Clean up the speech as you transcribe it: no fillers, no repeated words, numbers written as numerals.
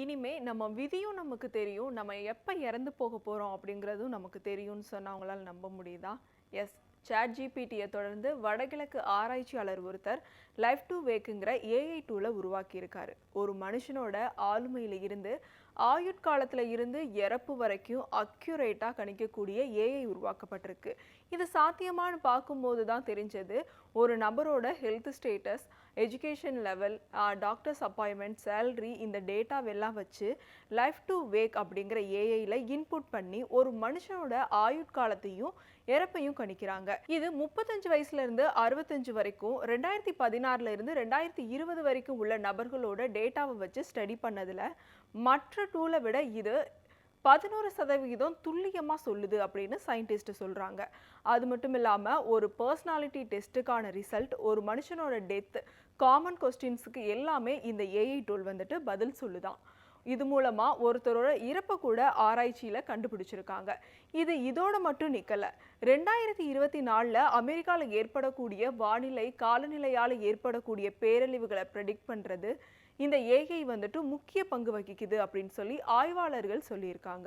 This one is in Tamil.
இனிமே நம்ம விதியும் நமக்கு தெரியும். நம்ம எப்ப இறந்து போக போறோம் அப்படிங்கிறதும் நமக்கு தெரியும்னு சொன்னா உங்களால நம்ப முடியுதா? எஸ். ChatGPT-ய தொடர்ந்து வடகிழக்கு ஆராய்ச்சியாளர் ஒருத்தர் லைஃப் டு வேக்குங்கிற ஏஐ டூலை உருவாக்கியிருக்காரு. ஒரு மனுஷனோட ஆளுமையில இருந்து ஆயுட்காலத்துல இருந்து இறப்பு வரைக்கும் அக்யூரேட்டா கணிக்கக்கூடிய ஏஐ உருவாக்கப்பட்டிருக்கு. இது சாத்தியமானு பார்க்கும்போது தான் தெரிஞ்சது ஒரு நபரோட health status, education level, doctors appointment, salary இந்த டேட்டாவெல்லாம் வச்சு லைஃப் டு வேக் அப்படிங்கிற ஏஐல இன்புட் பண்ணி ஒரு மனுஷனோட ஆயுட்காலத்தையும் இறப்பையும் கணிக்கிறாங்க. இது 35 வயசுல இருந்து 65 வரைக்கும் 2016ல இருந்து 2020 வரைக்கும் உள்ள நபர்களோட டேட்டாவை வச்சு ஸ்டடி பண்ணதுல மற்ற டூலை விட இது 11% துல்லியமா சொல்லுது அப்படின்னு சயின்டிஸ்ட் சொல்றாங்க. அது மட்டும் இல்லாம ஒரு பர்சனாலிட்டி டெஸ்ட்டுக்கான ரிசல்ட், ஒரு மனுஷனோட டெத், காமன் கொஸ்டின்ஸுக்கு எல்லாமே இந்த ஏஐ டூல் வந்துட்டு பதில் சொல்லுதான். இது மூலமா ஒருத்தரோட இறப்பை கூட ஆராய்ச்சியில கண்டுபிடிச்சிருக்காங்க. இது இதோட மட்டும் நிக்கல. 2024ல அமெரிக்கால ஏற்படக்கூடிய வானிலை, காலநிலையால ஏற்படக்கூடிய பேரழிவுகளை ப்ரெடிக்ட் பண்றது இந்த ஏஐ வந்துட்டு முக்கிய பங்கு வகிக்குது அப்படின்னு சொல்லி ஆய்வாளர்கள் சொல்லியிருக்காங்க.